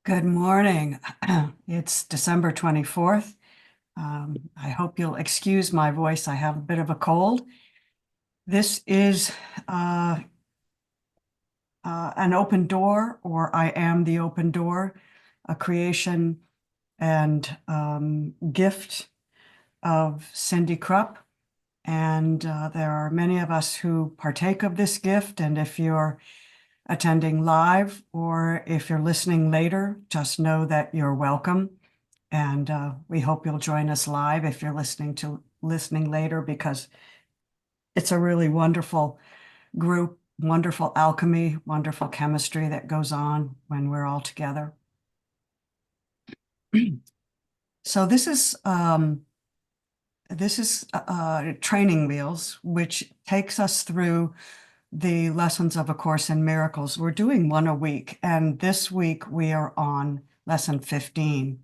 Good morning. It's December 24th. I hope you'll excuse my voice. I have a bit of a cold. This is an open door, or I am the open door, a creation and gift of Cindy Krupp. And there are many of us who partake of this gift. And if you're attending live or if you're listening later, just know that you're welcome. And we hope you'll join us live if you're listening later, because it's a really wonderful group, wonderful alchemy, wonderful chemistry that goes on when we're all together. So this is Training Wheels, which takes us through the lessons of A Course in Miracles. We're doing one a week, and this week we are on lesson 15.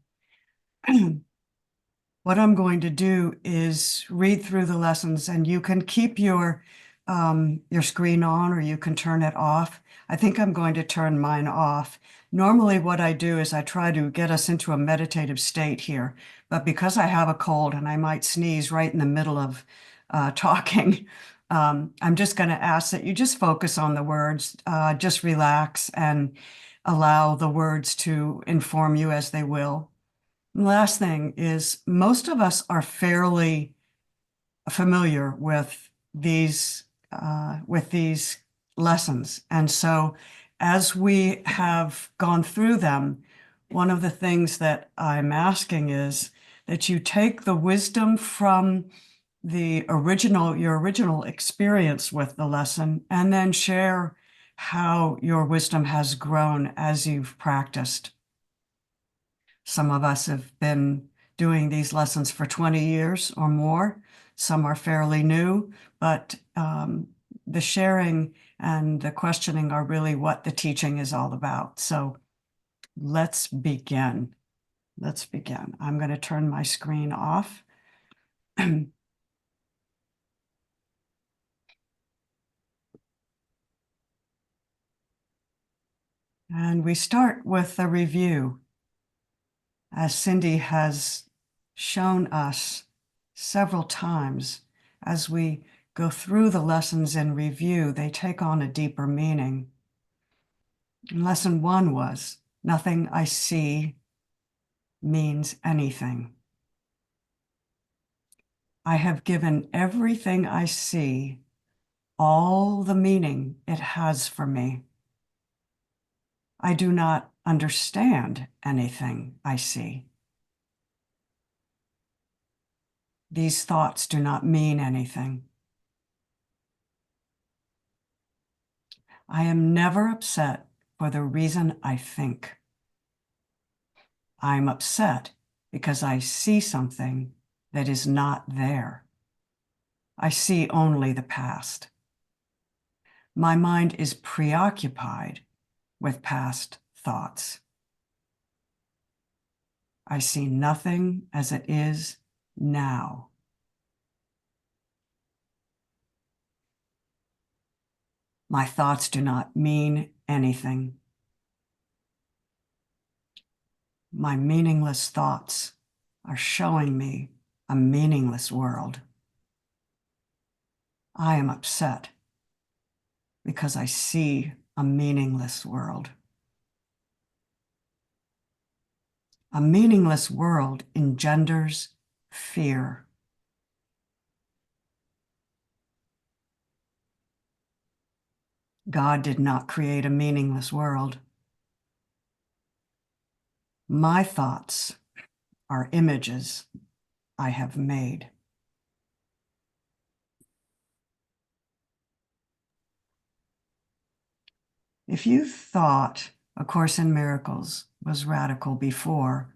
What I'm going to do is read through the lessons, and you can keep your screen on or you can turn it off. I think I'm going to turn mine off. Normally what I do is I try to get us into a meditative state here, but because I have a cold and I might sneeze right in the middle of talking, I'm just going to ask that you just focus on the words, just relax and allow the words to inform you as they will. Last thing is, most of us are fairly familiar with these lessons. And so as we have gone through them, one of the things that I'm asking is that you take the wisdom from your original experience with the lesson, and then share how your wisdom has grown as you've practiced. Some of us have been doing these lessons for 20 years or more. Some are fairly new, but the sharing and the questioning are really what the teaching is all about. So let's begin. Let's begin. I'm going to turn my screen off. And we start with a review. As Cindy has shown us several times, as we go through the lessons in review, they take on a deeper meaning. And lesson 1 was, nothing I see means anything. I have given everything I see all the meaning it has for me. I do not understand anything I see. These thoughts do not mean anything. I am never upset for the reason I think. I'm upset because I see something that is not there. I see only the past. My mind is preoccupied with past thoughts. I see nothing as it is now. My thoughts do not mean anything. My meaningless thoughts are showing me a meaningless world. I am upset because I see a meaningless world. A meaningless world engenders fear. God did not create a meaningless world. My thoughts are images I have made. If you thought A Course in Miracles was radical before,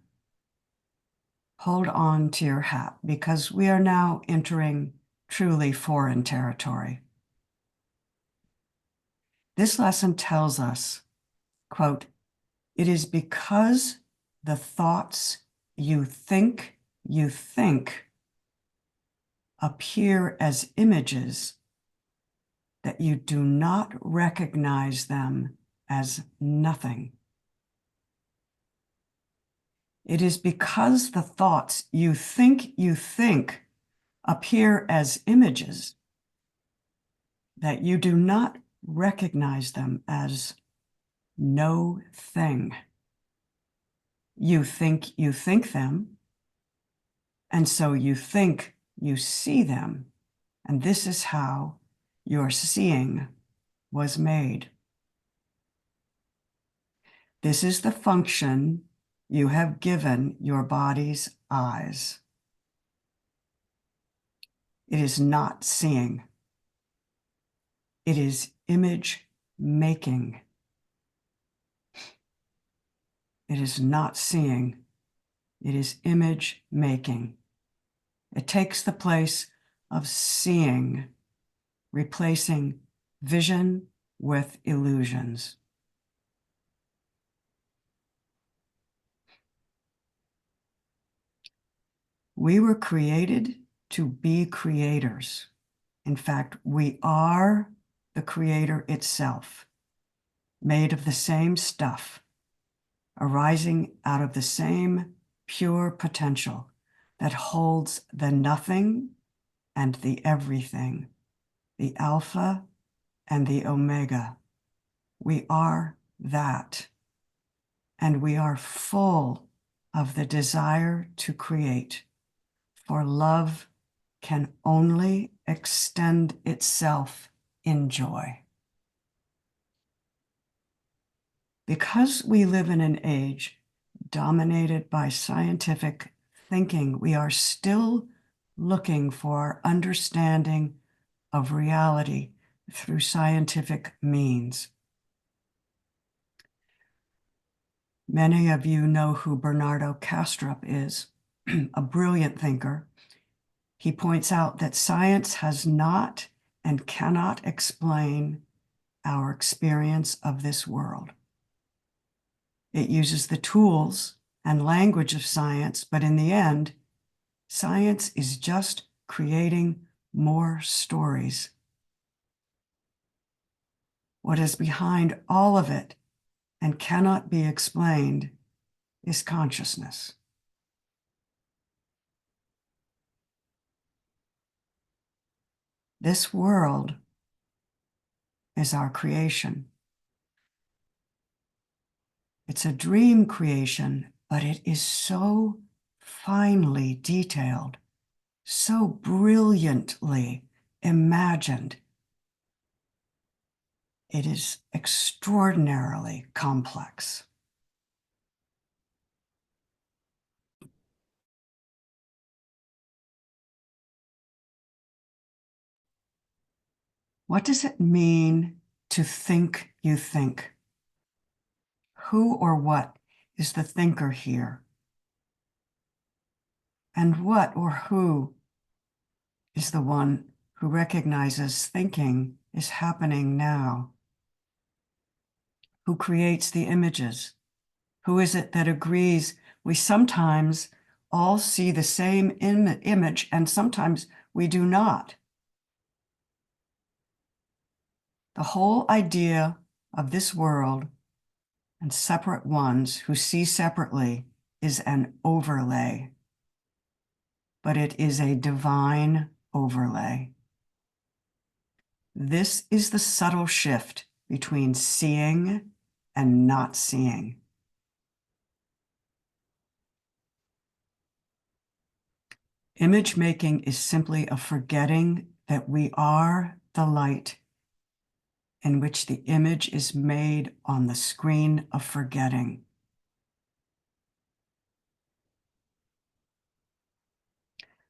hold on to your hat, because we are now entering truly foreign territory. This lesson tells us, quote, "It is because the thoughts you think appear as images that you do not recognize them as nothing." It is because the thoughts you think appear as images that you do not recognize them as no thing. You think them, and so you think you see them, and this is how your seeing was made. This is the function you have given your body's eyes. It is not seeing. It is image making. It is not seeing. It is image making. It takes the place of seeing, replacing vision with illusions. We were created to be creators. In fact, we are the creator itself, made of the same stuff, arising out of the same pure potential that holds the nothing and the everything, the alpha and the omega. We are that, and we are full of the desire to create, for love can only extend itself in joy. Because we live in an age dominated by scientific thinking, we are still looking for understanding of reality through scientific means. Many of you know who Bernardo Kastrup is, a brilliant thinker. He points out that science has not and cannot explain our experience of this world. It uses the tools and language of science, but in the end, science is just creating more stories. What is behind all of it and cannot be explained is consciousness. This world is our creation. It's a dream creation, but it is so finely detailed, so brilliantly imagined. It is extraordinarily complex. What does it mean to think you think? Who or what is the thinker here? And what or who is the one who recognizes thinking is happening now? Who creates the images? Who is it that agrees we sometimes all see the same image and sometimes we do not? The whole idea of this world and separate ones who see separately is an overlay, but it is a divine overlay. This is the subtle shift between seeing and not seeing. Image making is simply a forgetting that we are the light in which the image is made on the screen of forgetting.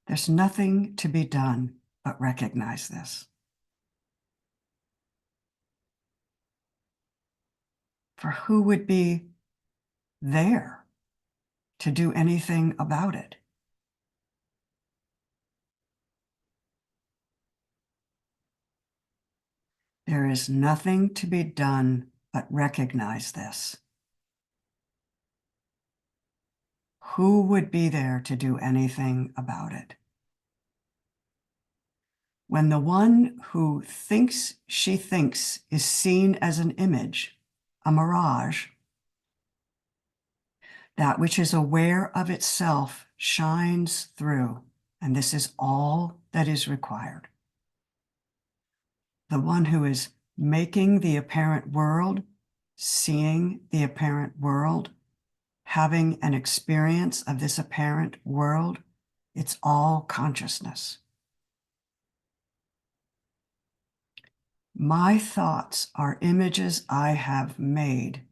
There's nothing to be done but recognize this. For who would be there to do anything about it? There is nothing to be done but recognize this. Who would be there to do anything about it? When the one who thinks she thinks is seen as an image, a mirage, That which is aware of itself shines through, and this is all that is required. The one who is making the apparent world, seeing the apparent world, having an experience of this apparent world, it's all consciousness. My thoughts are images I have made.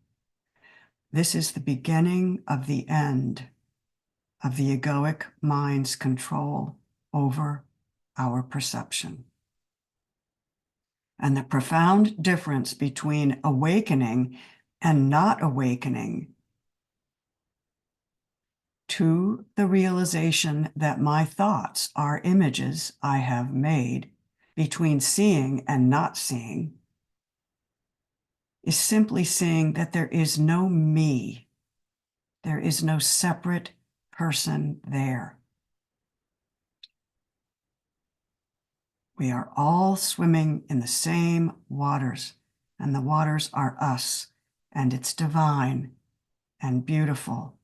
This is the beginning of the end of the egoic mind's control over our perception. And the profound difference between awakening and not awakening to the realization that my thoughts are images I have made, between seeing and not seeing, is simply seeing that there is no me. There is no separate person there. We are all swimming in the same waters, and the waters are us, and it's divine and beautiful,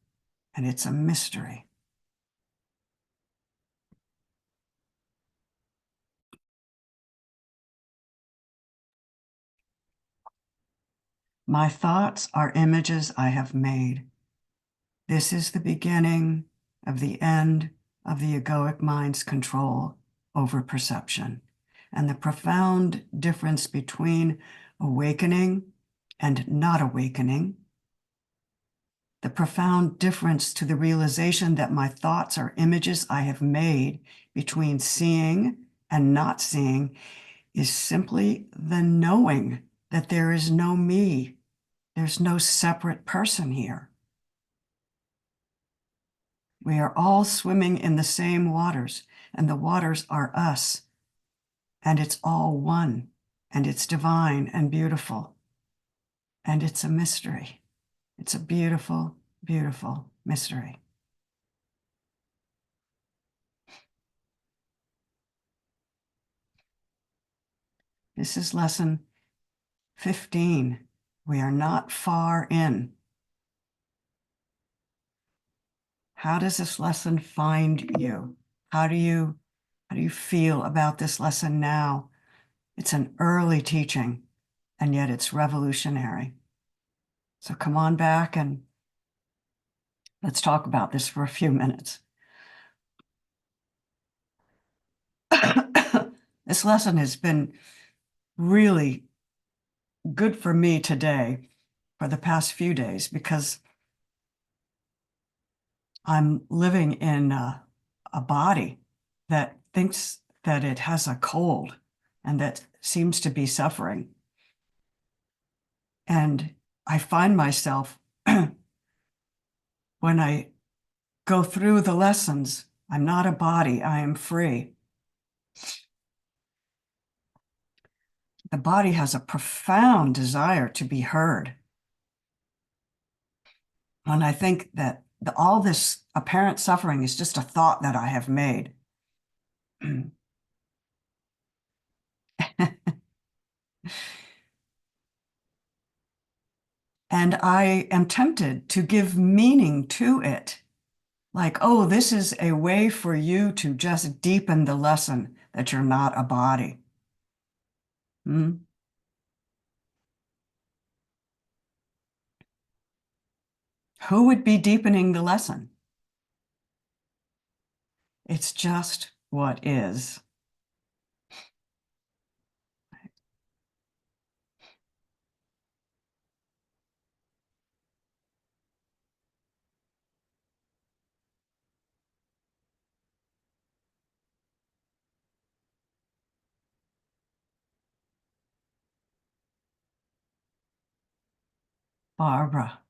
and it's a mystery. My thoughts are images I have made. This is the beginning of the end of the egoic mind's control over perception, and the profound difference between awakening and not awakening, the profound difference to the realization that my thoughts are images I have made between seeing and not seeing, is simply the knowing that there is no me. There's no separate person here. We are all swimming in the same waters, and the waters are us, and it's all one, and it's divine and beautiful, and it's a mystery. It's a beautiful, beautiful mystery. This is lesson 15. We are not far in. How does this lesson find you? How do you feel about this lesson now? It's an early teaching, and yet it's revolutionary. So come on back and let's talk about this for a few minutes. This lesson has been really good for me today, for the past few days, because I'm living in a body that thinks that it has a cold and that seems to be suffering. And I find myself, when I go through the lessons, I'm not a body, I am free. The body has a profound desire to be heard. And I think that all this apparent suffering is just a thought that I have made. And I am tempted to give meaning to it. Like, oh, this is a way for you to just deepen the lesson that you're not a body. Hmm? Who would be deepening the lesson? It's just what is. Barbara,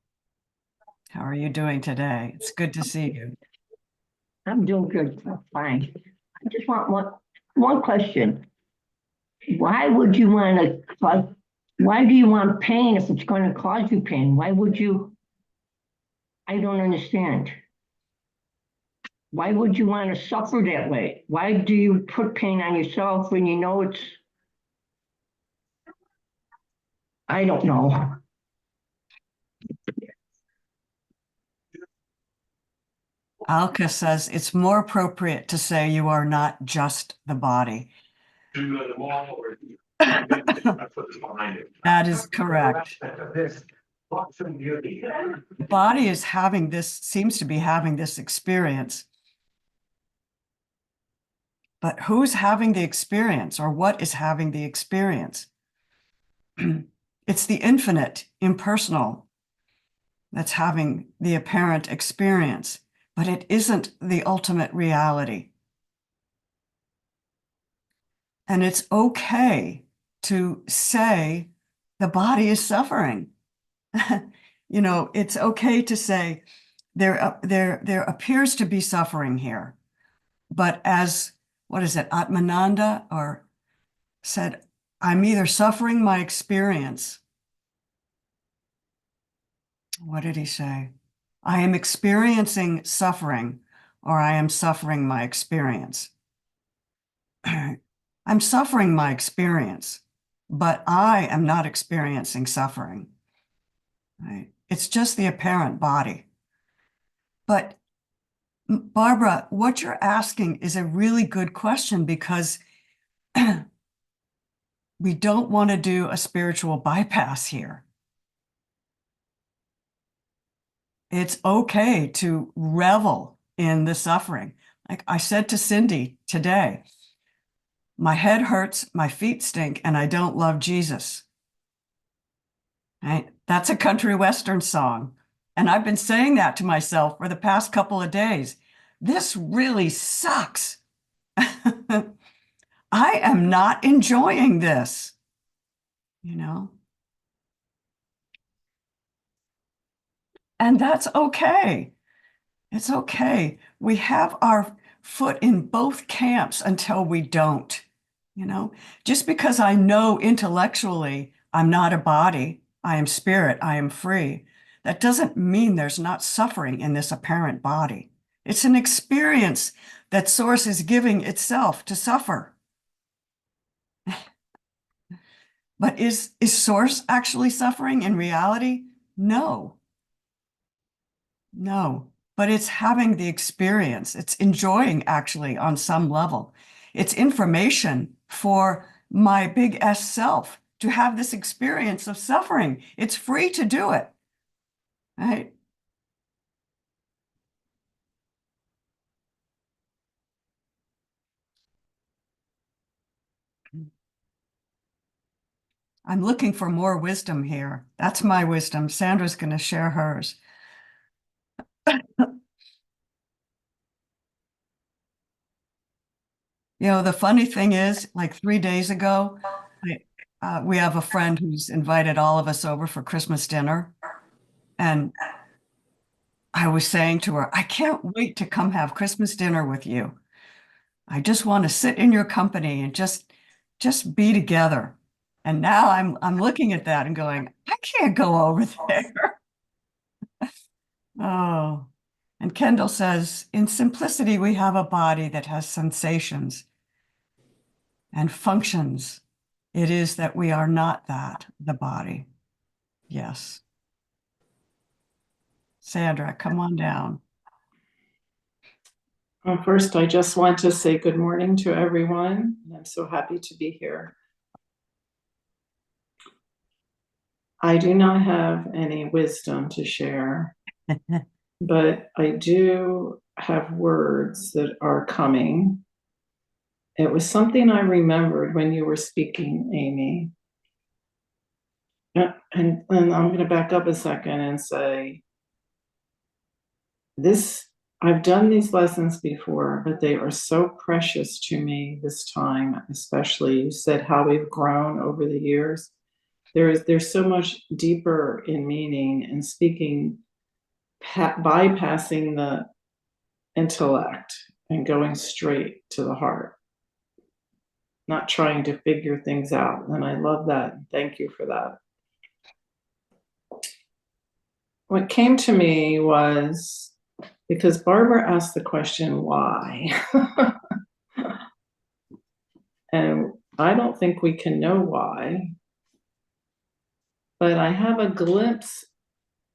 how are you doing today? It's good to see you. I'm doing good, fine. I just want one question. Why would you want to cause, why do you want pain if it's going to cause you pain? Why would you? I don't understand. Why would you want to suffer that way? Why do you put pain on yourself when you know it's, I don't know. Alka says it's more appropriate to say you are not just the body. That is correct. The body is having this, seems to be having this experience. But who's having the experience, or what is having the experience? It's the infinite, impersonal, that's having the apparent experience, but it isn't the ultimate reality. And it's okay to say the body is suffering. You know, it's okay to say there appears to be suffering here. But as, what is it, Atmananda or said, I'm either suffering my experience. What did he say? I am experiencing suffering, or I am suffering my experience. I'm suffering my experience, but I am not experiencing suffering. Right? It's just the apparent body. But Barbara, what you're asking is a really good question, because we don't want to do a spiritual bypass here. It's okay to revel in the suffering. Like I said to Cindy today, my head hurts, my feet stink, and I don't love Jesus. Right? That's a country western song. And I've been saying that to myself for the past couple of days. This really sucks. I am not enjoying this, you know? And that's okay. It's okay. We have our foot in both camps until we don't, you know? Just because I know intellectually I'm not a body, I am spirit, I am free, that doesn't mean there's not suffering in this apparent body. It's an experience that Source is giving itself to suffer. But is Source actually suffering in reality? No. No. But it's having the experience. It's enjoying actually on some level. It's information for my big S self to have this experience of suffering. It's free to do it, right? I'm looking for more wisdom here. That's my wisdom. Sandra's going to share hers. You know, the funny thing is, like 3 days ago, we have a friend who's invited all of us over for Christmas dinner. And I was saying to her, I can't wait to come have Christmas dinner with you. I just want to sit in your company and just be together. And now I'm looking at that and going, I can't go over there. Oh. And Kendall says, in simplicity, we have a body that has sensations and functions. It is that we are not that, the body. Yes. Sandra, come on down. First, I just want to say good morning to everyone. I'm so happy to be here. I do not have any wisdom to share, but I do have words that are coming. It was something I remembered when you were speaking, Amy. And I'm going to back up a second and say, I've done these lessons before, but they are so precious to me this time, especially. You said how we've grown over the years. There's so much deeper in meaning and speaking, bypassing the intellect and going straight to the heart, not trying to figure things out. And I love that. Thank you for that. What came to me was, because Barbara asked the question, why? And I don't think we can know why, but I have a glimpse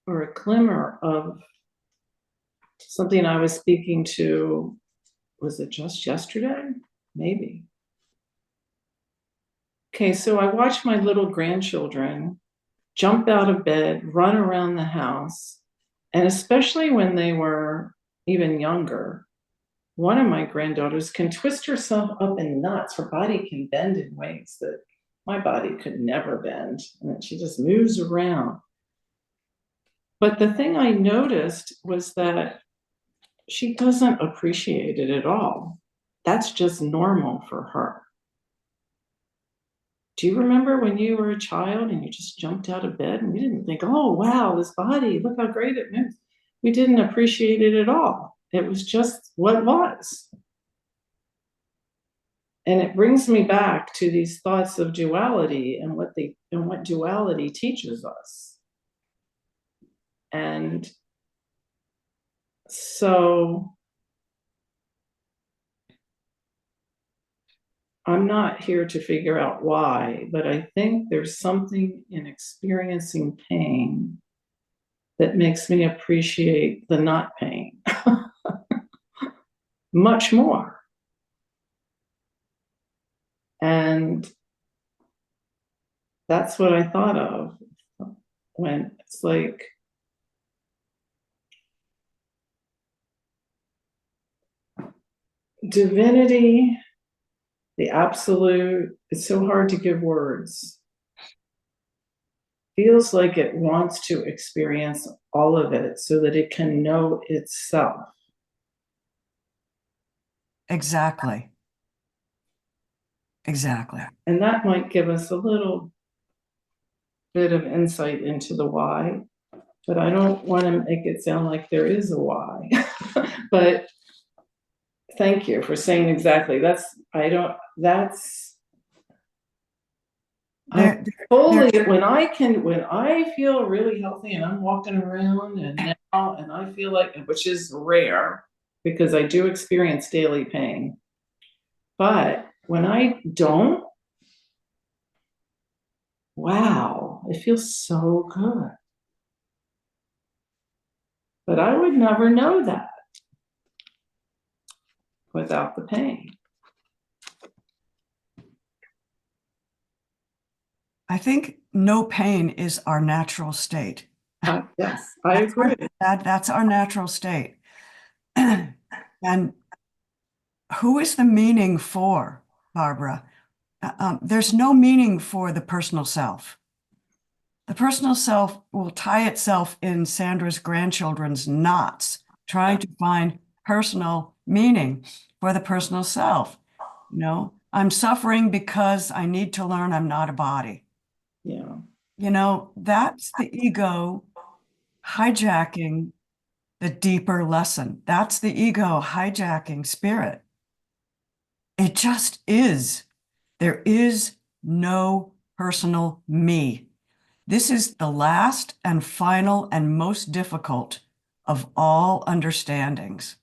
or a glimmer of something I was speaking to, was it just yesterday? Maybe. Okay, so I watched my little grandchildren jump out of bed, run around the house, and especially when they were even younger. One of my granddaughters can twist herself up in knots. Her body can bend in ways that my body could never bend, and she just moves around. But the thing I noticed was that she doesn't appreciate it at all. That's just normal for her. Do you remember when you were a child and you just jumped out of bed and you didn't think, oh, wow, this body, look how great it moves? We didn't appreciate it at all. It was just what was. And it brings me back to these thoughts of duality and what duality teaches us. And so I'm not here to figure out why, but I think there's something in experiencing pain that makes me appreciate the not pain much more. And that's what I thought of when it's like, divinity, the absolute, it's so hard to give words. Feels like it wants to experience all of it so that it can know itself. Exactly. Exactly. And that might give us a little bit of insight into the why, but I don't want to make it sound like there is a why. But thank you for saying exactly. Fully, when I feel really healthy and I'm walking around and I feel like, which is rare because I do experience daily pain, but when I don't, wow, it feels so good. But I would never know that without the pain. I think no pain is our natural state. Yes, I agree. That's our natural state. And who is the meaning for, Barbara? There's no meaning for the personal self. The personal self will tie itself in Sandra's grandchildren's knots, trying to find personal meaning for the personal self. You know, I'm suffering because I need to learn I'm not a body. Yeah. You know, that's the ego hijacking the deeper lesson. That's the ego hijacking spirit. It just is. There is no personal me. This is the last and final and most difficult of all understandings.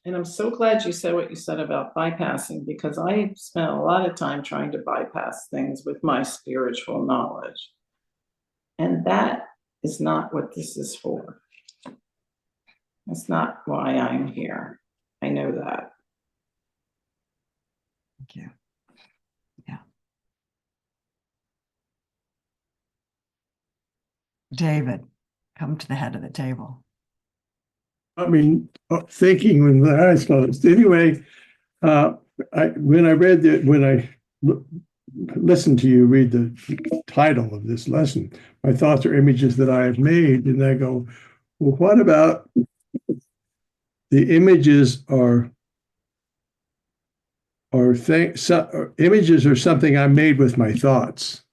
And I'm so glad you said what you said about bypassing, because I spent a lot of time trying to bypass things with my spiritual knowledge. And that is not what this is for. That's not why I'm here. I know that. Thank you. Yeah. David, come to the head of the table. I mean, thinking when my eyes closed. Anyway, when I listened to you read the title of this lesson, my thoughts are images that I have made, and I go, well, what about the images images are something I made with my thoughts,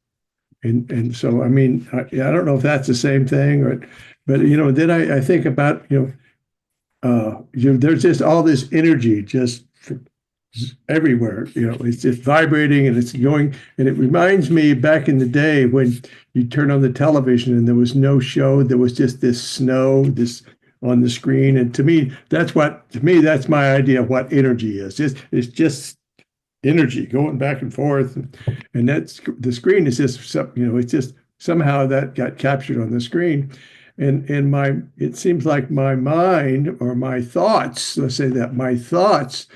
and so I mean, I don't know if that's the same thing, but then I think about there's just all this energy just everywhere. It's just vibrating and it's going. And it reminds me back in the day when you turn on the television and there was no show. There was just this snow, this on the screen. And to me, that's my idea of what energy is. It's just energy going back and forth. And that's the screen is just, it's just somehow that got captured on the screen. and it seems like my mind or my thoughts, let's say that my thoughts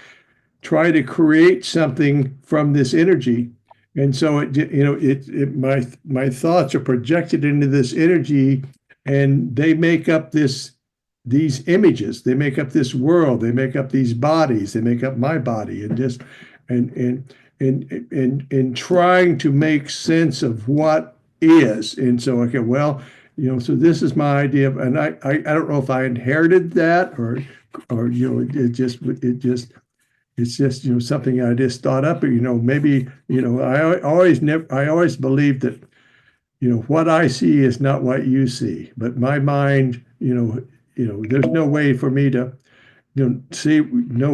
try to create something from this energy. And so my thoughts are projected into this energy, and they make up these images. They make up this world. They make up these bodies. They make up my body, and just and trying to make sense of what is. And so, okay, well, so this is my idea of, and I don't know if I inherited that or it's just something I just thought up. Or, maybe I always believed that what I see is not what you see, but my mind, there's no way for me to know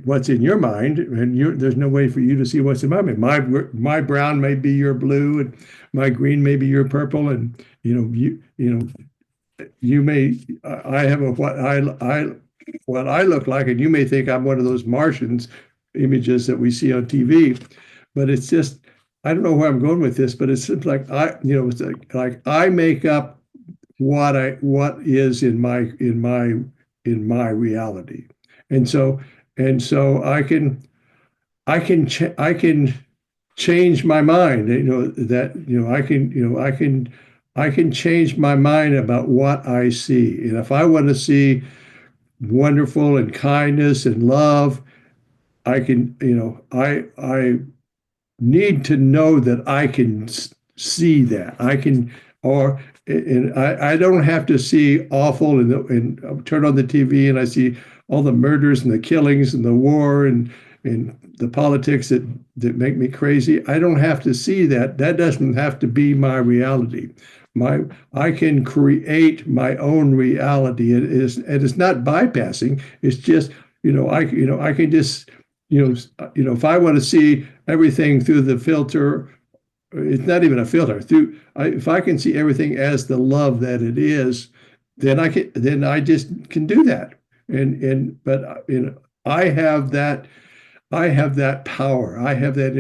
what's in your mind, and there's no way for you to see what's in my mind. My brown may be your blue, and my green may be your purple, and you may I have what I look like, and you may think I'm one of those Martians images that we see on TV, but it's just, I don't know where I'm going with this, but it's like it's like I make up what is in my reality, and so I can change my mind. I can change my mind about what I see, and if I want to see wonderful and kindness and love, I can, I need to know that I can see that. I don't have to see awful and turn on the TV and I see all the murders and the killings and the war and the politics that make me crazy. I don't have to see that. That doesn't have to be my reality. I can create my own reality. It's not bypassing. It's just, I can just, if I want to see everything through the filter, it's not even a filter. If I can see everything as the love that it is, then I just can do that. But I have that power. I have that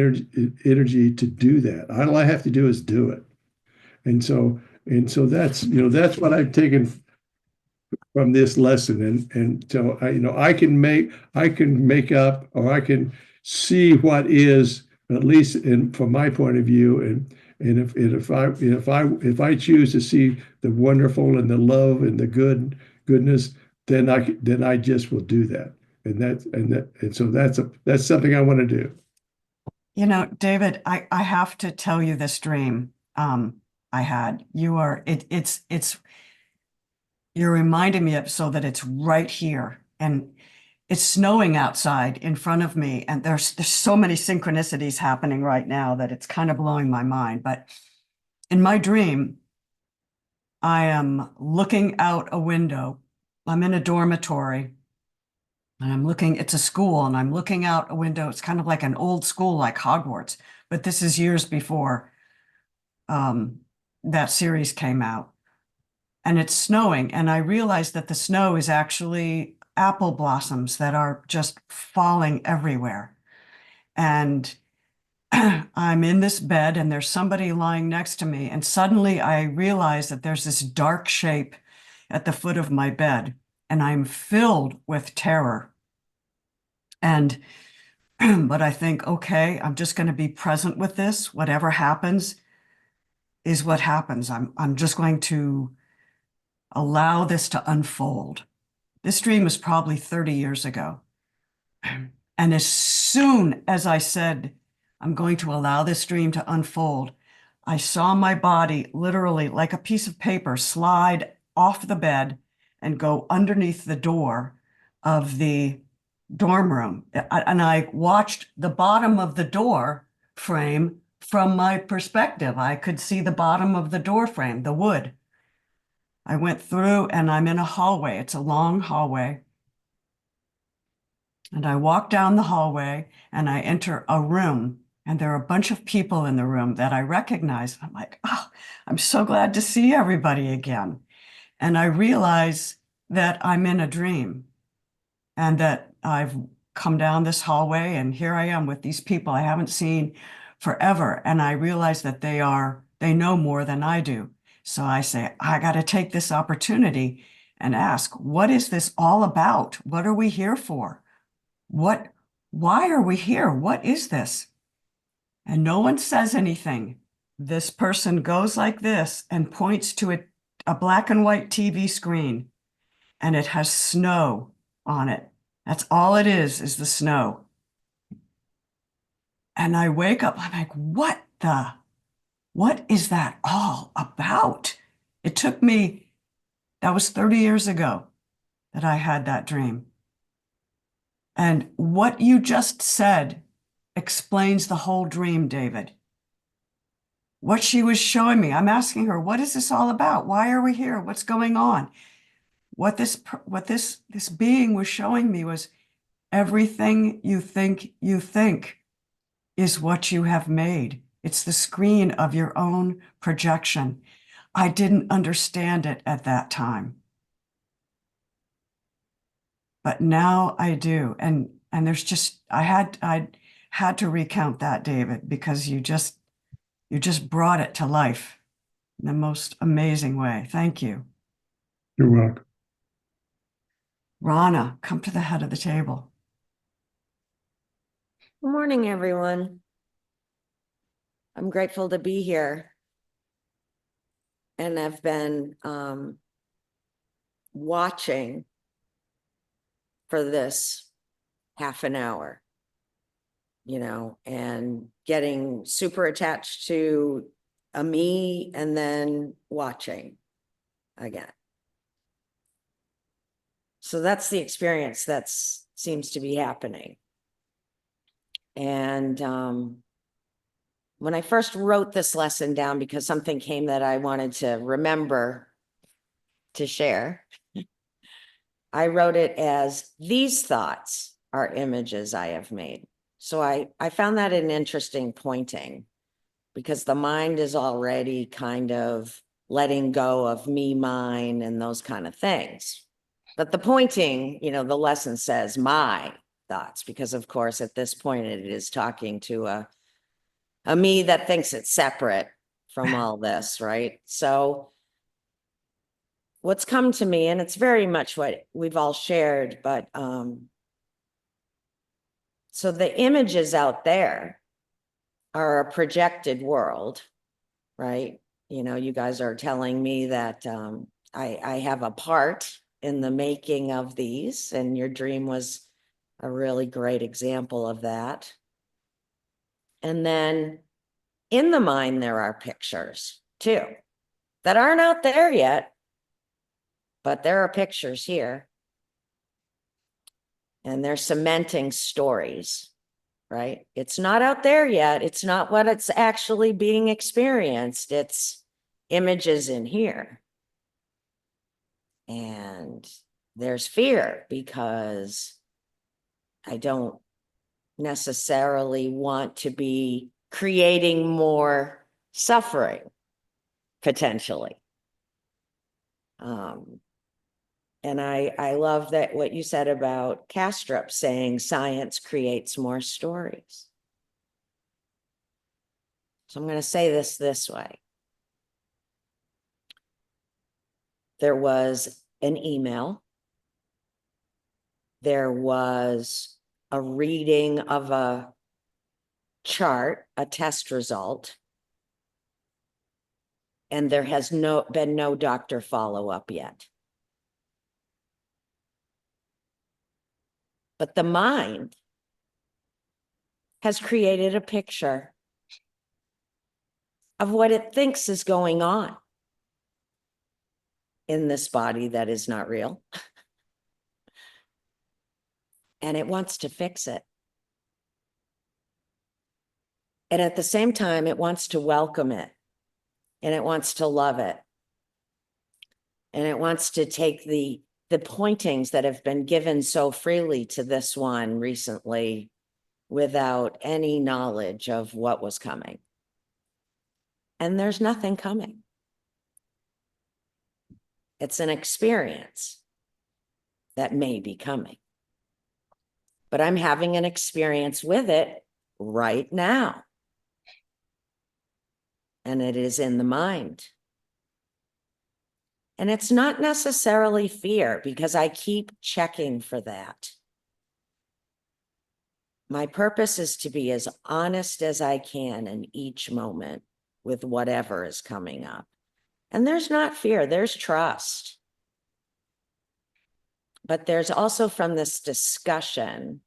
energy to do that. All I have to do is do it. And so that's what I've taken from this lesson. And so I can make up, or I can see what is, at least from my point of view. And if I choose to see the wonderful and the love and the goodness, then I just will do that. And so that's something I want to do. David, I have to tell you this dream I had. You're reminding me of, so that it's right here, and it's snowing outside in front of me, and there's so many synchronicities happening right now that it's kind of blowing my mind. But in my dream, I am looking out a window. I'm in a dormitory, and it's a school, and I'm looking out a window. It's kind of like an old school, like Hogwarts, but this is years before that series came out. And it's snowing, and I realized that the snow is actually apple blossoms that are just falling everywhere. And I'm in this bed, and there's somebody lying next to me, and suddenly I realize that there's this dark shape at the foot of my bed, and I'm filled with terror. And but I think, okay, I'm just going to be present with this. Whatever happens is what happens. I'm just going to allow this to unfold. This dream was probably 30 years ago. And as soon as I said, I'm going to allow this dream to unfold, I saw my body literally like a piece of paper slide off the bed and go underneath the door of the dorm room. And I watched the bottom of the door frame from my perspective. I could see the bottom of the door frame, the wood. I went through, and I'm in a hallway. It's a long hallway. And I walk down the hallway, and I enter a room, and there are a bunch of people in the room that I recognize. I'm like, oh, I'm so glad to see everybody again. And I realize that I'm in a dream, and that I've come down this hallway, and here I am with these people I haven't seen forever. And I realize that they know more than I do. So I say, I got to take this opportunity and ask, what is this all about? What are we here for? Why are we here? What is this? And no one says anything. This person goes like this and points to a black and white TV screen, and it has snow on it. That's all it is the snow. And I wake up, I'm like, what is that all about? It took me, that was 30 years ago that I had that dream. And what you just said explains the whole dream, David. What she was showing me, I'm asking her, what is this all about? Why are we here? What's going on? What this being was showing me was everything you think is what you have made. It's the screen of your own projection. I didn't understand it at that time, but now I do. And there's just, I had to recount that, David, because you just brought it to life in the most amazing way. Thank you. You're welcome. Rana, come to the head of the table. Good morning, everyone. I'm grateful to be here. And I've been watching for this half an hour, and getting super attached to a me and then watching again. So that's the experience that seems to be happening. And when I first wrote this lesson down, because something came that I wanted to remember to share, I wrote it as, these thoughts are images I have made. So I found that an interesting pointing, because the mind is already kind of letting go of me, mine, and those kind of things. But the pointing, the lesson says my thoughts, because of course, at this point, it is talking to a me that thinks it's separate from all this, right? So what's come to me, and it's very much what we've all shared, but so the images out there are a projected world, right? You guys are telling me that I have a part in the making of these, and your dream was a really great example of that. And then in the mind, there are pictures too that aren't out there yet, but there are pictures here. And they're cementing stories, right? It's not out there yet. It's not what it's actually being experienced. It's images in here. And there's fear, because I don't necessarily want to be creating more suffering, potentially. And I love that what you said about Kastrup saying science creates more stories. So I'm going to say this way. There was an email. There was a reading of a chart, a test result. And there has been no doctor follow-up yet. But the mind has created a picture of what it thinks is going on in this body that is not real. And it wants to fix it. And at the same time, it wants to welcome it. And it wants to love it. And it wants to take the pointings that have been given so freely to this one recently without any knowledge of what was coming. And there's nothing coming. It's an experience that may be coming. But I'm having an experience with it right now. And it is in the mind. And it's not necessarily fear because I keep checking for that. My purpose is to be as honest as I can in each moment with whatever is coming up. And there's not fear, there's trust. But there's also from this discussion,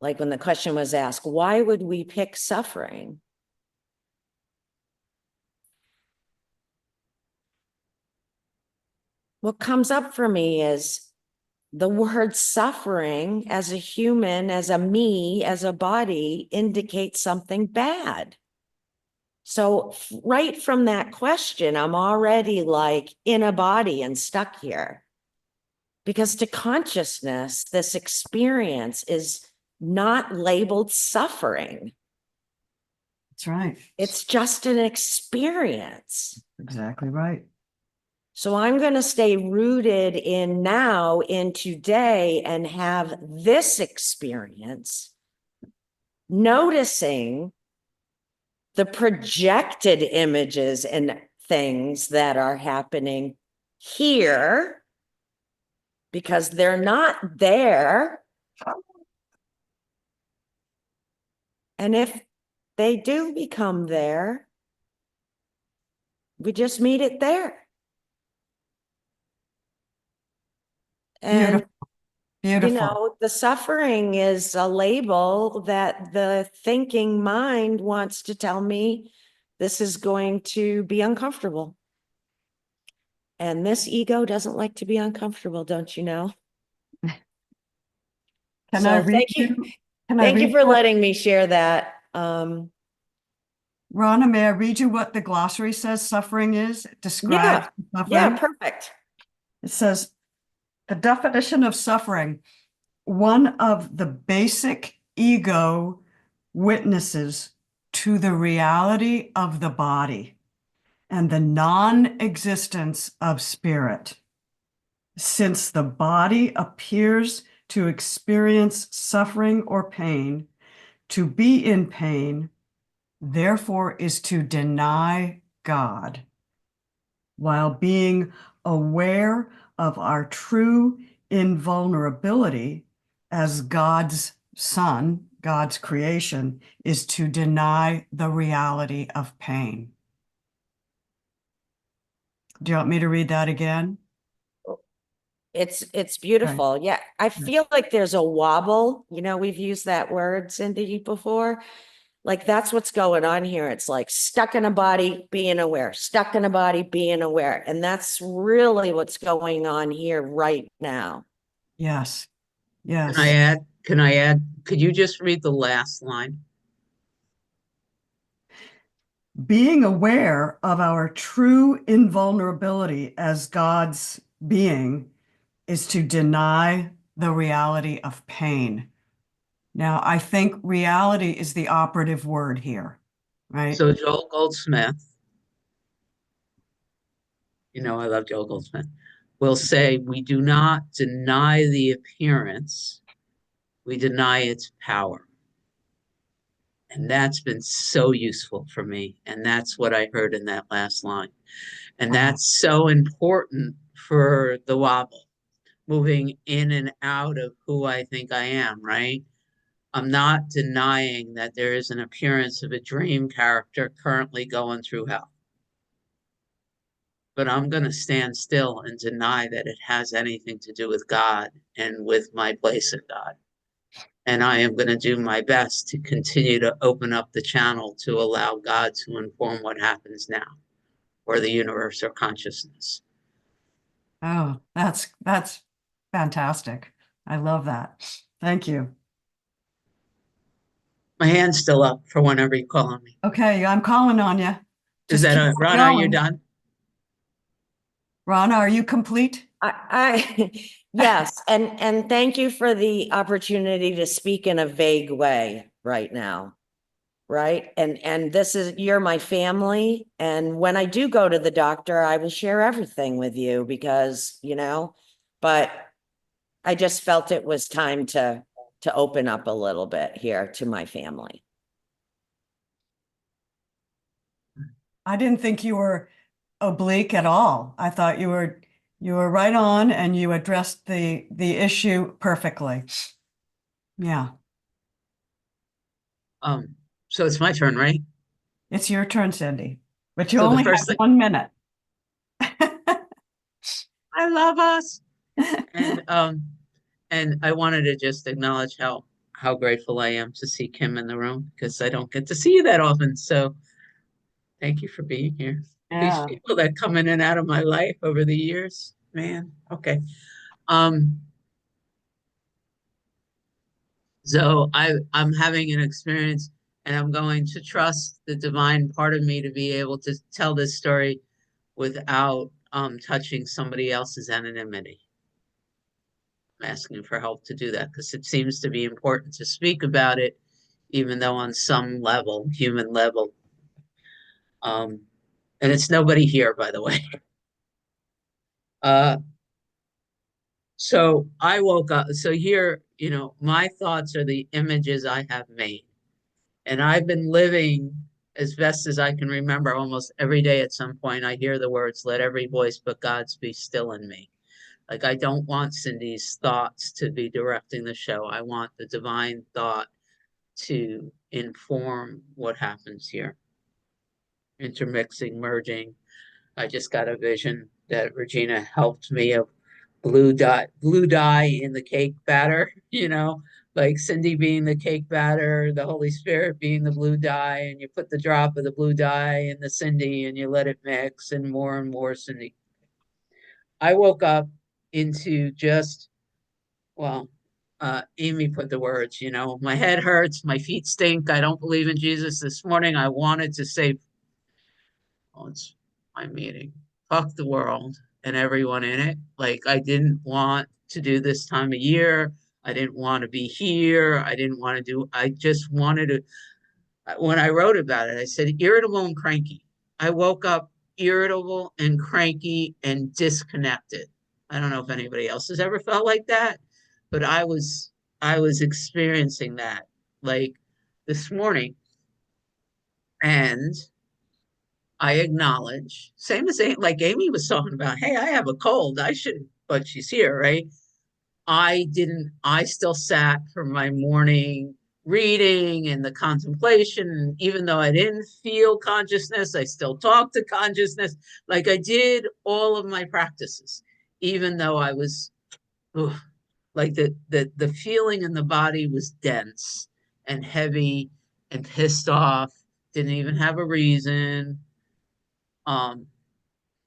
like when the question was asked, why would we pick suffering? What comes up for me is the word suffering as a human, as a me, as a body indicates something bad. So right from that question, I'm already like in a body and stuck here. Because to consciousness, this experience is not labeled suffering. That's right. It's just an experience. Exactly right. So I'm going to stay rooted in now, in today, and have this experience, noticing the projected images and things that are happening here, because they're not there. And if they do become there, we just meet it there. And Beautiful. you know, the suffering is a label that the thinking mind wants to tell me this is going to be uncomfortable. And this ego doesn't like to be uncomfortable, don't you know? Can So I read thank you. Can I Thank you read for what- letting me share that. Rhonda, may I read you what the glossary says suffering is? It describes suffering. Yeah, perfect. It says, the definition of suffering, one of the basic ego witnesses to the reality of the body and the non-existence of spirit. Since the body appears to experience suffering or pain, to be in pain, therefore, is to deny God, while being aware of our true invulnerability as God's Son, God's creation, is to deny the reality of pain. Do you want me to read that again? It's beautiful. Yeah. I feel like there's a wobble. You know, we've used that word, Cindy, before. Like that's what's going on here. It's like stuck in a body, being aware, stuck in a body, being aware. And that's really what's going on here right now. Yes. Yes. Can I add, could you just read the last line? Being aware of our true invulnerability as God's being is to deny the reality of pain. Now, I think reality is the operative word here, right? So Joel Goldsmith, you know, I love Joel Goldsmith, will say, we do not deny the appearance, we deny its power. And that's been so useful for me. And that's what I heard in that last line. And that's so important for the wobble, moving in and out of who I think I am, right? I'm not denying that there is an appearance of a dream character currently going through hell. But I'm going to stand still and deny that it has anything to do with God and with my place in God. And I am going to do my best to continue to open up the channel to allow God to inform what happens now, or the universe or consciousness. Oh, that's fantastic. I love that. Thank you. My hand's still up for whenever you call on me. Okay, I'm calling on you. Is that a, Rana, are you done? Rana, are you complete? Yes, and thank you for the opportunity to speak in a vague way right now. Right. And this is, you're my family. And when I do go to the doctor, I will share everything with you because, you know, but I just felt it was time to open up a little bit here to my family. I didn't think you were oblique at all. I thought you were right on and you addressed the issue perfectly. Yeah, So it's my turn, right? it's your turn, Cindy, but you So the only first have thing, 1 minute. I love us. And I wanted to just acknowledge how grateful I am to see Kim in the room because I don't get to see you that often. So thank you for being here. These Yeah. people that come in and out of my life over the years, man. Okay. Um, so I'm having an experience and I'm going to trust the divine part of me to be able to tell this story without touching somebody else's anonymity. I'm asking for help to do that because it seems to be important to speak about it, even though on some level, human level. And it's nobody here, by the way. So I woke up. So here, my thoughts are the images I have made. And I've been living as best as I can remember almost every day at some point. I hear the words, let every voice but God's be still in me. Like, I don't want Cindy's thoughts to be directing the show. I want the divine thought to inform what happens here. Intermixing, merging. I just got a vision that Regina helped me of blue dye in the cake batter, like Cindy being the cake batter, the Holy Spirit being the blue dye, and you put the drop of the blue dye in the Cindy and you let it mix and more Cindy. I woke up into just, well, Amy put the words, my head hurts, my feet stink, I don't believe in Jesus. This morning I wanted to say, oh, it's my meeting. Fuck the world and everyone in it. Like, I didn't want to do this time of year. I didn't want to be here. I just wanted to. When I wrote about it, I said irritable and cranky. I woke up irritable and cranky and disconnected. I don't know if anybody else has ever felt like that, but I was experiencing that like this morning. And I acknowledge, same as like Amy was talking about, hey, I have a cold. I should, but she's here, right? I still sat for my morning reading and the contemplation. Even though I didn't feel consciousness, I still talked to consciousness. Like, I did all of my practices, even though I was, like the feeling in the body was dense and heavy and pissed off, didn't even have a reason.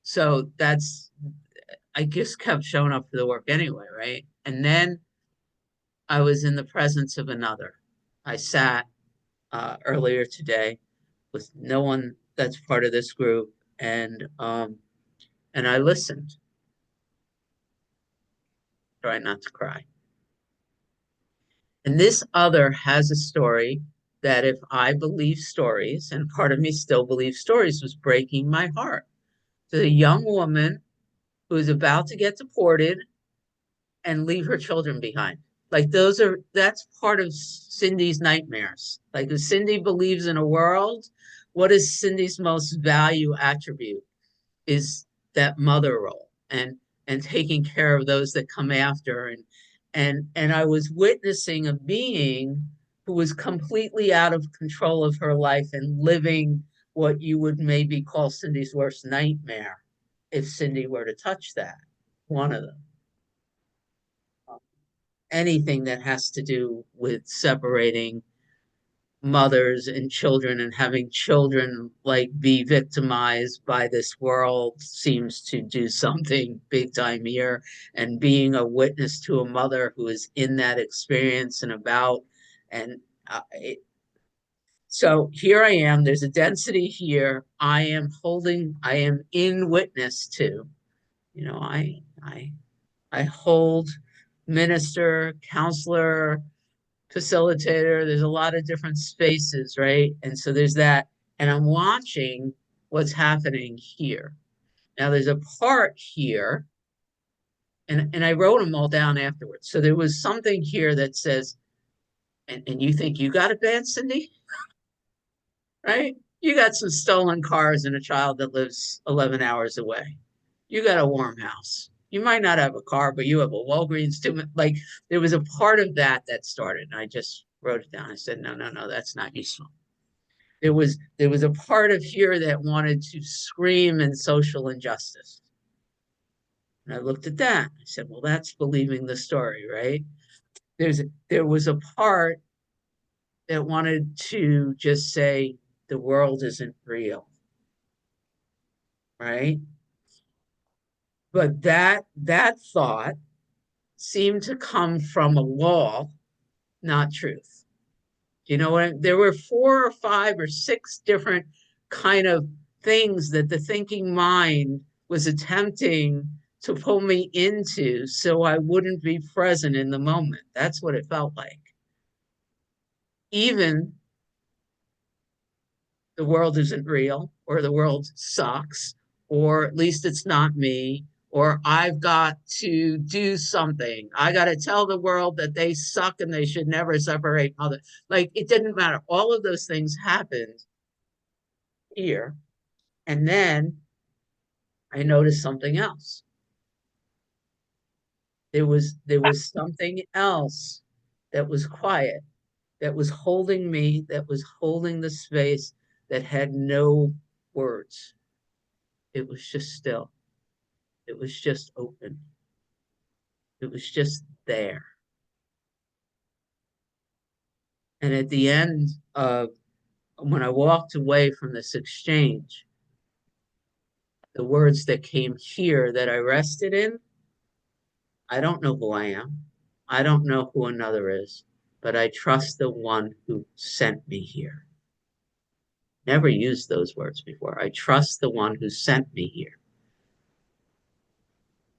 So I just kept showing up for the work anyway, right? And then I was in the presence of another. I sat earlier today with no one that's part of this group, and I listened. Try not to cry. And this other has a story that, if I believe stories, and part of me still believes stories, was breaking my heart. The young woman who is about to get deported and leave her children behind. Like, that's part of Cindy's nightmares. Like, if Cindy believes in a world, what is Cindy's most value attribute is that mother role and taking care of those that come after. And I was witnessing a being who was completely out of control of her life and living what you would maybe call Cindy's worst nightmare if Cindy were to touch that, one of them. Anything that has to do with separating mothers and children and having children like be victimized by this world seems to do something big time here. And being a witness to a mother who is in that experience and about, and so here I am, there's a density here. I am in witness to, I hold minister, counselor, facilitator. There's a lot of different spaces, right? And so there's that. And I'm watching what's happening here. Now there's a part here, and I wrote them all down afterwards. So there was something here that says, and you think you got it bad, Cindy? Right? You got some stolen cars and a child that lives 11 hours away. You got a warm house. You might not have a car, but you have a Walgreens too. Like there was a part of that that started. And I just wrote it down. I said, no, no, no, that's not useful. There was a part of here that wanted to scream in social injustice. And I looked at that. I said, well, that's believing the story, right? There was a part that wanted to just say the world isn't real, right? But that thought seemed to come from a wall, not truth. You know what? There were 4 or 5 or 6 different kind of things that the thinking mind was attempting to pull me into so I wouldn't be present in the moment. That's what it felt like. Even the world isn't real, or the world sucks, or at least it's not me, or I've got to do something. I got to tell the world that they suck and they should never separate mother. Like it didn't matter. All of those things happened here. And then I noticed something else. There was something else that was quiet, that was holding me, that was holding the space, that had no words. It was just still. It was just open. It was just there. And at the end of when I walked away from this exchange, the words that came here that I rested in, I don't know who I am. I don't know who another is, but I trust the one who sent me here. Never used those words before. I trust the one who sent me here.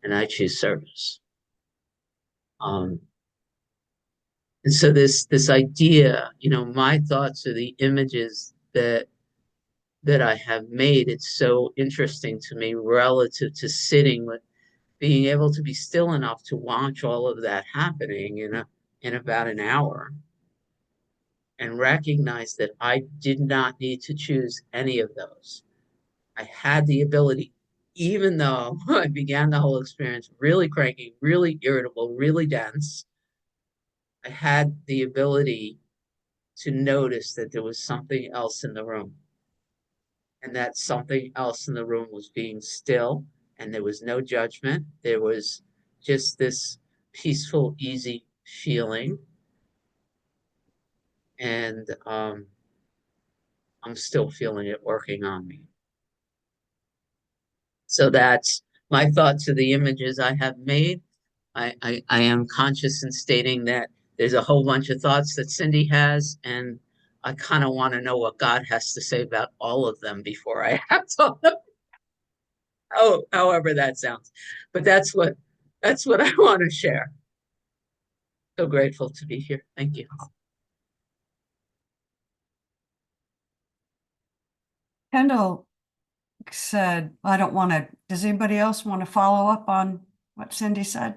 And I choose service. And so this idea, my thoughts are the images that I have made. It's so interesting to me relative to sitting with being able to be still enough to watch all of that happening in about an hour and recognize that I did not need to choose any of those. I had the ability, even though I began the whole experience really cranky, really irritable, really dense, I had the ability to notice that there was something else in the room. And that something else in the room was being still, and there was no judgment. There was just this peaceful, easy feeling. And I'm still feeling it working on me. So that's my thoughts of the images I have made. I am conscious in stating that there's a whole bunch of thoughts that Cindy has, and I kind of want to know what God has to say about all of them before I act on them. Oh, however that sounds. But that's what I want to share. So grateful to be here. Thank you. Kendall said, I don't want to, does anybody else want to follow up on what Cindy said?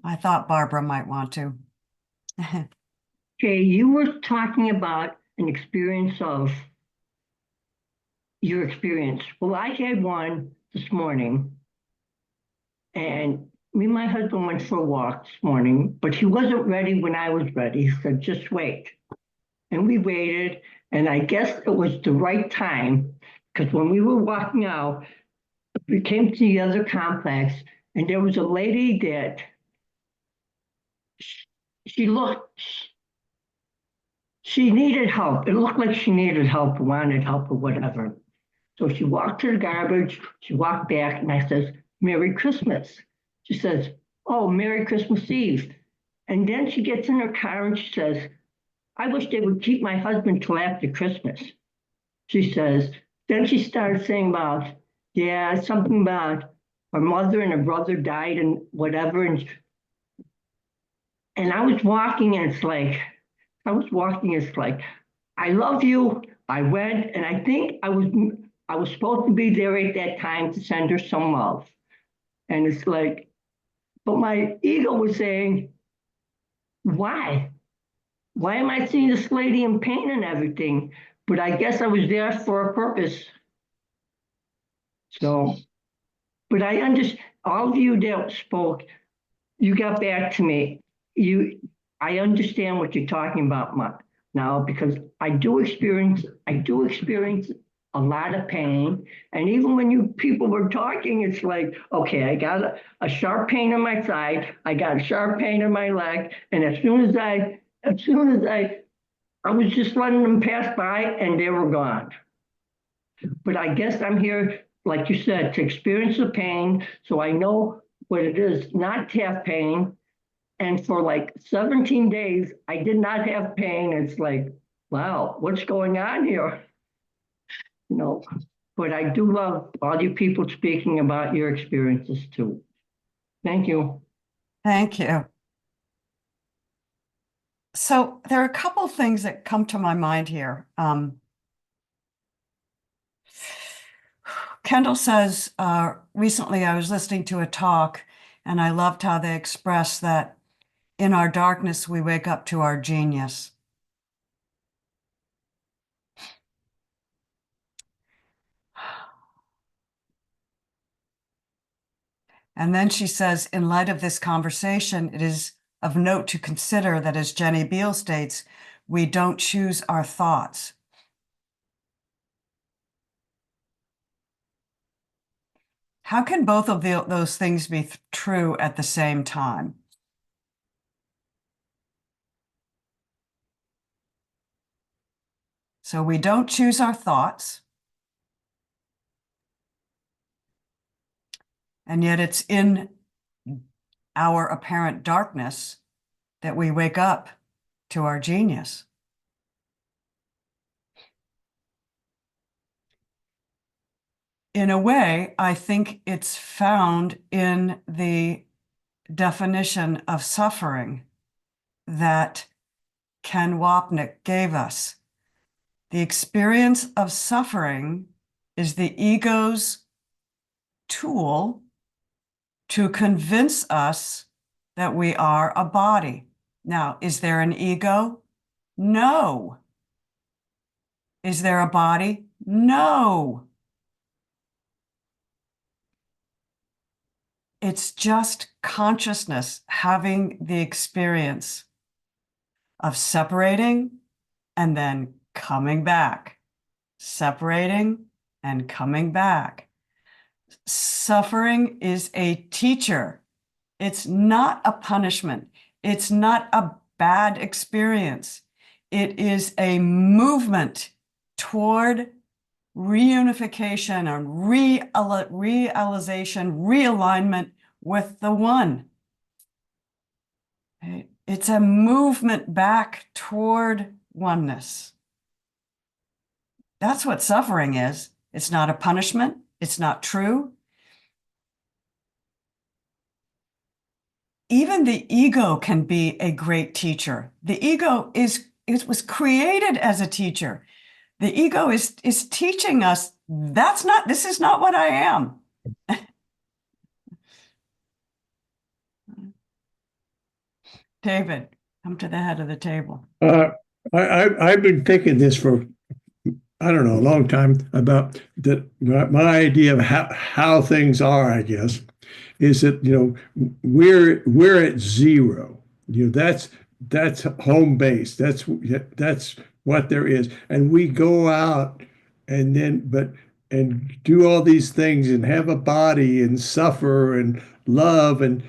I thought Barbara might want to. Okay, you were talking about an experience of your experience. Well, I had one this morning, and me and my husband went for a walk this morning, but he wasn't ready when I was ready. He said, just wait. And we waited, and I guess it was the right time, because when we were walking out, we came to the other complex, and there was a lady that she needed help. It looked like she needed help, wanted help, or whatever. So she walked to the garbage, she walked back, and I says, Merry Christmas. She says, oh, Merry Christmas Eve. And then she gets in her car and she says, I wish they would keep my husband till after Christmas. She says, then she started saying about, yeah, something about her mother and her brother died and whatever. And I was walking and it's like, I love you. I went and I think I was supposed to be there at that time to send her some love. And it's like, but my ego was saying, why? why am I seeing this lady in pain and everything? But I guess I was there for a purpose. So, but I understand, all of you that spoke, you got back to me. I understand what you're talking about now, because I do experience a lot of pain. And even when you people were talking, it's like, okay, I got a sharp pain in my side, I got a sharp pain in my leg, and as soon as I was just letting them pass by and they were gone. But I guess I'm here, like you said, to experience the pain, so I know what it is not to have pain. And for like 17 days, I did not have pain. It's like, wow, what's going on here? You know, but I do love all you people speaking about your experiences too. Thank you. Thank you. So there are a couple of things that come to my mind here. Kendall says, recently I was listening to a talk and I loved how they expressed that in our darkness, we wake up to our genius. And then she says, in light of this conversation, it is of note to consider that, as Jenny Beal states, we don't choose our thoughts. How can both of those things be true at the same time? So we don't choose our thoughts, and yet it's in our apparent darkness that we wake up to our genius. In a way, I think it's found in the definition of suffering that Ken Wapnick gave us. The experience of suffering is the ego's tool to convince us that we are a body. Now, is there an ego? No. Is there a body? No. It's just consciousness having the experience of separating and then coming back, separating and coming back. Suffering is a teacher. It's not a punishment. It's not a bad experience. It is a movement toward reunification and realization, realignment with the one. It's a movement back toward oneness. That's what suffering is. It's not a punishment. It's not true. Even the ego can be a great teacher. The ego it was created as a teacher. The ego is teaching us this is not what I am. David, come to the head of the table. I've been thinking this for, I don't know, a long time about that. My idea of how things are, I guess, is that, we're at zero. That's home base. That's what there is. And we go out and do all these things and have a body and suffer and love and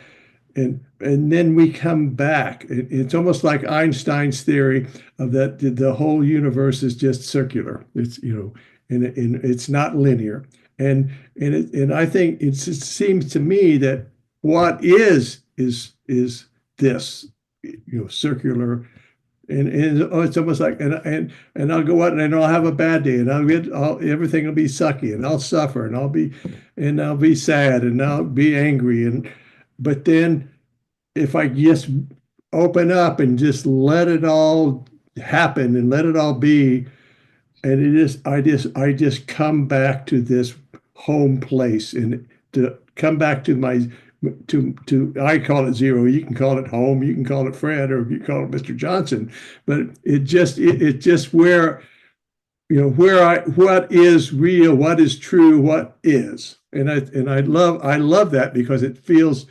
then we come back. It's almost like Einstein's theory of that the whole universe is just circular. It's and it's not linear. And I think it seems to me that what is this circular. And it's almost like and I'll go out and I'll have a bad day and everything will be sucky and I'll suffer and I'll be sad and I'll be angry but then if I just open up and just let it all happen and let it all be, and I just come back to this home place and to come back to I call it zero. You can call it home. You can call it Fred, or you call it Mr. Johnson. But it just where, what is real, what is true, what is. And I love that because it feels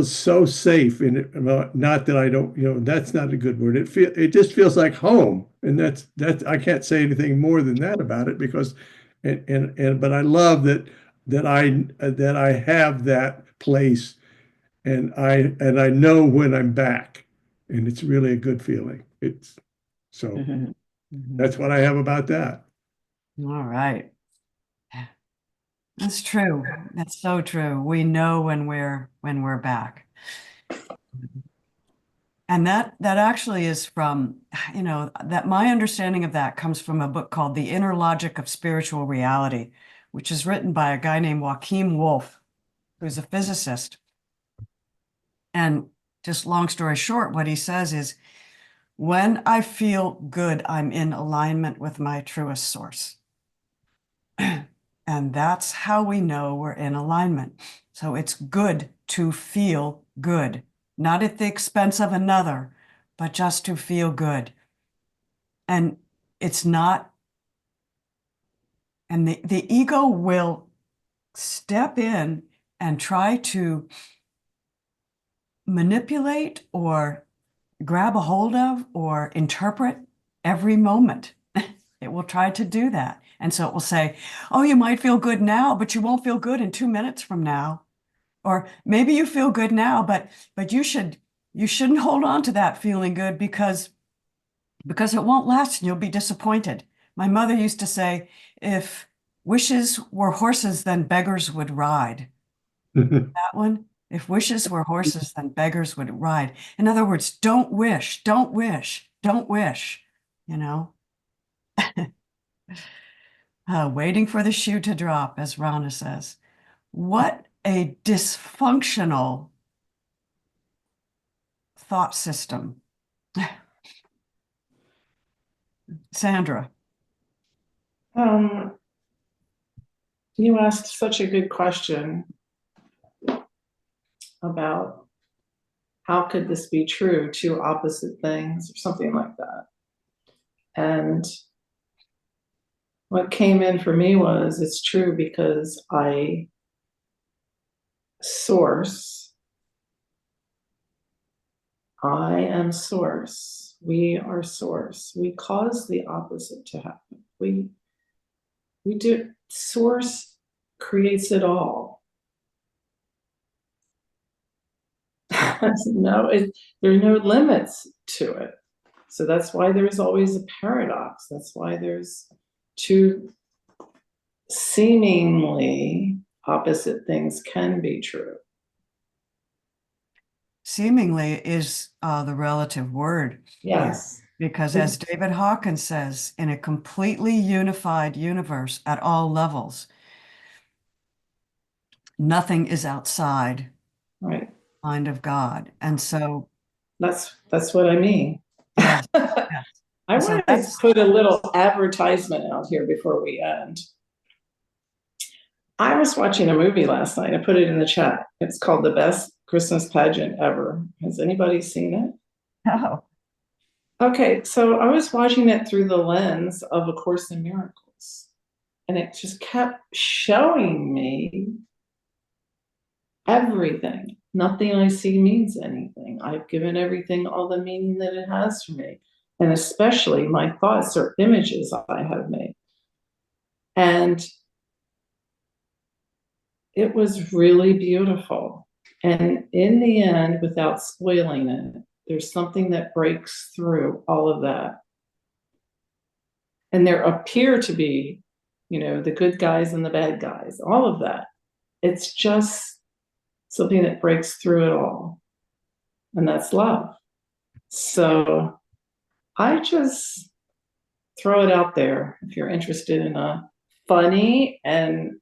so safe. And not that I don't, that's not a good word. It just feels like home. And that's I can't say anything more than that about it, because but I love that I have that place, and I know when I'm back, and it's really a good feeling. So Mhm. that's what I have about that. All right. That's true. That's so true. We know when we're back. And that actually is from, that my understanding of that comes from a book called The Inner Logic of Spiritual Reality, which is written by a guy named Joachim Wolf, who's a physicist. And just long story short, what he says is, when I feel good, I'm in alignment with my truest source. And that's how we know we're in alignment. So it's good to feel good, not at the expense of another, but just to feel good. And it's not, and the ego will step in and try to manipulate or grab a hold of or interpret every moment. It will try to do that. And so it will say, oh, you might feel good now, but you won't feel good in 2 minutes from now. Or maybe you feel good now, but you shouldn't hold on to that feeling good because it won't last and you'll be disappointed. My mother used to say, if wishes were horses, then beggars would ride. That one, if wishes were horses, then beggars would ride. In other words, don't wish, don't wish, don't wish, waiting for the shoe to drop, as Rana says. What a dysfunctional thought system. Sandra. You asked such a good question about how could this be true, two opposite things or something like that. And what came in for me was, it's true because I am source. We are source. We cause the opposite to happen. We do. Source creates it all. There's no limits to it. So that's why there's always a paradox. That's why there's two seemingly opposite things can be true. Seemingly is the relative word. Yes. Because as David Hawkins says, in a completely unified universe at all levels, nothing is outside Right. the mind of God. And so that's what I mean. yes, I so want to put a little advertisement out here before we end. I was watching a movie last night. I put it in the chat. It's called The Best Christmas Pageant Ever. Has anybody seen it? no. Okay, so I was watching it through the lens of A Course in Miracles, and it just kept showing me everything. Nothing I see means anything. I've given everything all the meaning that it has for me, and especially my thoughts or images I have made. And it was really beautiful. And in the end, without spoiling it, there's something that breaks through all of that. And there appear to be, the good guys and the bad guys, all of that. It's just something that breaks through it all. And that's love. So I just throw it out there if you're interested in a funny and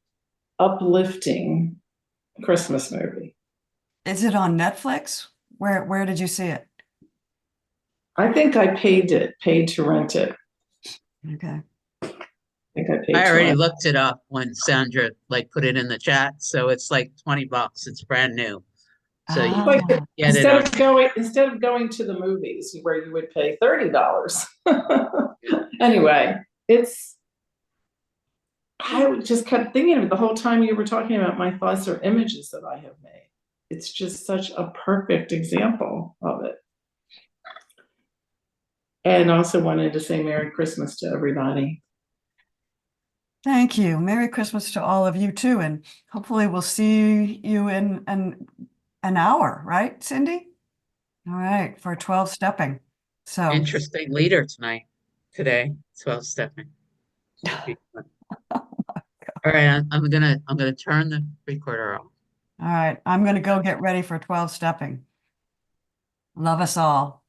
uplifting Christmas movie. Is it on Netflix? Where did you see it? I think I paid to rent it. Okay. think I paid I already 12. looked it up when Sandra like put it in the chat, so it's like $20. It's brand new. So you Ah, Like, can get it instead on. of going to the movies where you would pay $30. Anyway, I just kept thinking of it the whole time you were talking about my thoughts or images that I have made. It's just such a perfect example of it. And also wanted to say Merry Christmas to everybody. thank you. Merry Christmas to all of you too. And hopefully we'll see you in an hour, right, Cindy? All right, for 12 stepping. So, Interesting leader today, 12 stepping. All right, I'm gonna turn the recorder off. all right, I'm going to go get ready for 12 stepping. Love us all.